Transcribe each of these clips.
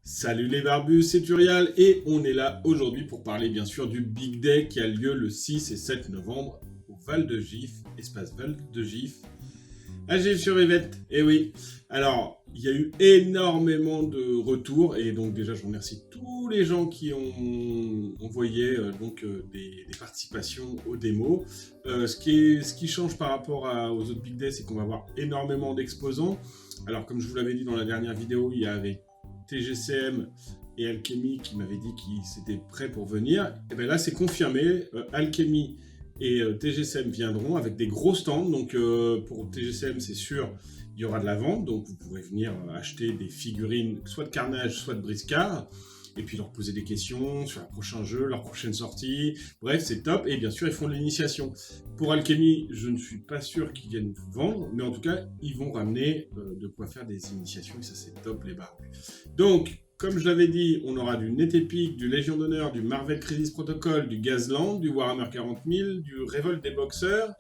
Salut les barbus, c'est Turial et on est là aujourd'hui pour parler bien sûr du Big Day qui a lieu le 6 et 7 novembre au Val de Gif, espace Val de Gif, à Gif-sur-Yvette. Et oui, alors il y a eu énormément de retours et donc déjà je remercie tous les gens qui ont envoyé des participations aux démos. Ce qui change par rapport aux autres Big Day, c'est qu'on va avoir énormément d'exposants. Alors comme je vous l'avais dit dans la dernière vidéo, il y avait TGCM et Alchemy qui m'avaient dit qu'ils étaient prêts pour venir. Et bien là, c'est confirmé. Alchemy et TGCM viendront avec des gros stands. Donc pour TGCM, c'est sûr, il y aura de la vente. Donc vous pourrez venir acheter des figurines, soit de Carnage, soit de Briscard. Et puis leur poser des questions sur leur prochain jeu, leur prochaine sortie. Bref, c'est top. Et bien sûr, ils font de l'initiation. Pour Alchemy, je ne suis pas sûr qu'ils viennent vendre, mais en tout cas, ils vont ramener de quoi faire des initiations. Et ça, c'est top, les barbus. Donc, comme je l'avais dit, on aura du Net-Epic, du Légion d'honneur, du Marvel Crisis Protocol, du Gazland, du Warhammer 40 000, du Revolt des Boxers,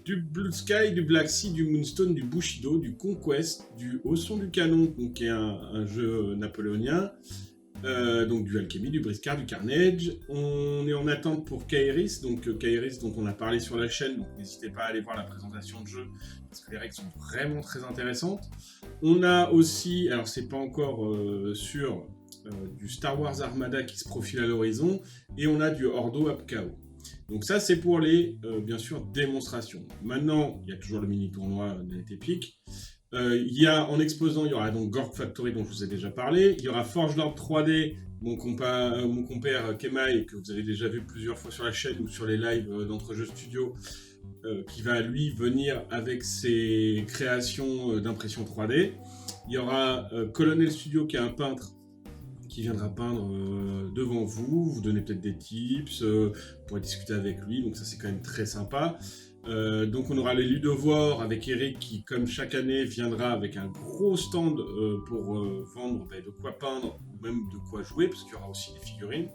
du Blue Sky, du Black Sea, du Moonstone, du Bushido, du Conquest, du Au son du canon, donc, qui est un jeu napoléonien, donc du Alchemy, du Briscard, du Carnage. On est en attente pour Kairis, donc Kairis dont on a parlé sur la chaîne, donc n'hésitez pas à aller voir la présentation de jeu, parce que les règles sont vraiment très intéressantes. On a aussi, alors c'est pas encore sûr, du Star Wars Armada qui se profile à l'horizon, et on a du Ordo Apkao. Donc ça c'est pour les, bien sûr, démonstrations. Maintenant, il y a toujours le mini-tournoi de Net-Epic. En exposant, il y aura donc Gork Factory dont je vous ai déjà parlé. Il y aura Forge Lord 3D, mon compère Kemai, que vous avez déjà vu plusieurs fois sur la chaîne ou sur les lives d'Entrejeux Studio, qui va lui venir avec ses créations d'impression 3D. Il y aura Colonel Studio qui est un peintre qui viendra peindre devant vous, vous donner peut-être des tips, vous pourrez discuter avec lui, donc ça c'est quand même très sympa. Donc on aura les Ludovores avec Eric qui, comme chaque année, viendra avec un gros stand pour vendre de quoi peindre ou même de quoi jouer, parce qu'il y aura aussi des figurines.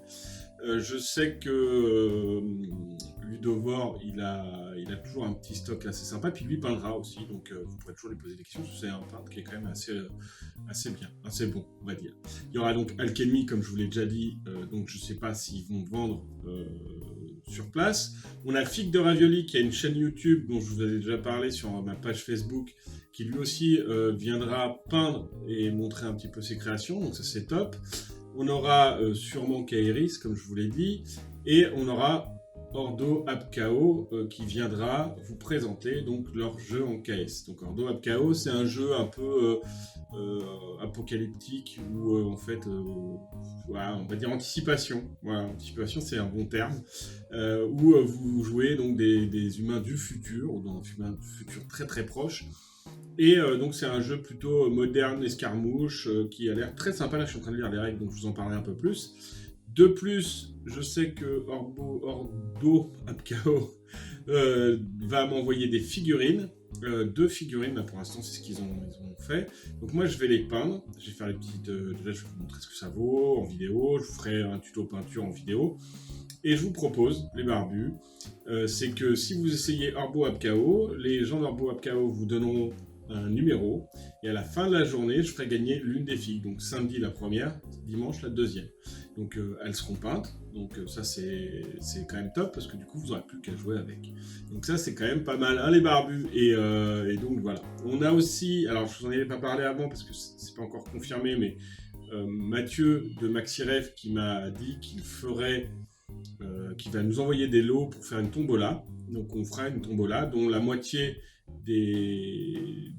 Je sais que Ludovore, il a toujours un petit stock assez sympa, puis lui peindra aussi, donc vous pourrez toujours lui poser des questions, parce que c'est un peintre qui est quand même assez bien, assez bon, on va dire. Il y aura donc Alchemy, comme je vous l'ai déjà dit, donc je sais pas s'ils vont vendre sur place. On a Fig de Ravioli qui a une chaîne YouTube dont je vous avais déjà parlé sur ma page Facebook, qui lui aussi viendra peindre et montrer un petit peu ses créations, donc ça c'est top. On aura sûrement Kairis, comme je vous l'ai dit, et on aura Ordo Apkao qui viendra vous présenter donc leur jeu en KS. Donc Ordo Apkao, c'est un jeu un peu apocalyptique où en fait, voilà, on va dire anticipation. Voilà, anticipation c'est un bon terme, où vous jouez donc des humains du futur, ou dans un futur très très proche. Et donc c'est un jeu plutôt moderne, escarmouche, qui a l'air très sympa. Là je suis en train de lire les règles, donc je vous en parlerai un peu plus. De plus, je sais que Ordo Apkao va m'envoyer des figurines. 2 figurines, là pour l'instant c'est ce qu'ils ont fait. Donc moi je vais les peindre, je vais faire les petites... déjà je vais vous montrer ce que ça vaut en vidéo, je vous ferai un tuto peinture en vidéo. Et je vous propose, les barbus, c'est que si vous essayez Ordo Apkao, les gens d'Ordo Apkao vous donneront un numéro, et à la fin de la journée, je ferai gagner l'une des filles. Donc samedi la première, dimanche la deuxième. Donc elles seront peintes, donc ça c'est quand même top, parce que du coup vous n'aurez plus qu'à jouer avec. Donc ça c'est quand même pas mal, hein, les barbus, et donc voilà. On a aussi, alors je vous en avais pas parlé avant, parce que c'est pas encore confirmé, mais Mathieu de MaxiRev qui m'a dit qu'il ferait... qui va nous envoyer des lots pour faire une tombola. Donc on fera une tombola dont la moitié des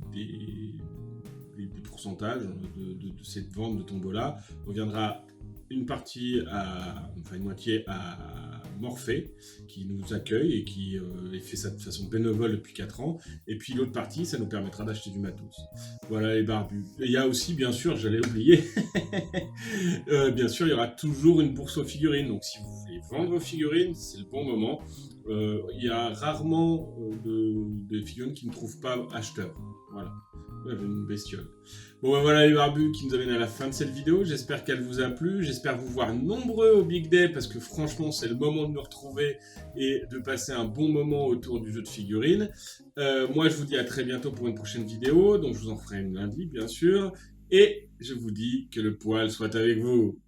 pourcentages de cette vente de tombola reviendra une moitié à Morphée, qui nous accueille et qui fait ça de façon bénévole depuis 4 ans, et puis l'autre partie, ça nous permettra d'acheter du matos. Voilà les barbus. Et il y a aussi, bien sûr, j'allais oublier, bien sûr, il y aura toujours une bourse aux figurines, donc si vous voulez vendre vos figurines, c'est le bon moment. Il y a rarement de figurines qui ne trouvent pas acheteur. Voilà. Une bestiole. Bon ben voilà les barbus qui nous amènent à la fin de cette vidéo, j'espère qu'elle vous a plu, j'espère vous voir nombreux au Big Day, parce que franchement c'est le moment de nous retrouver et de passer un bon moment autour du jeu de figurines. Moi je vous dis à très bientôt pour une prochaine vidéo, donc je vous en ferai une lundi bien sûr, Et je vous dis que le poil soit avec vous.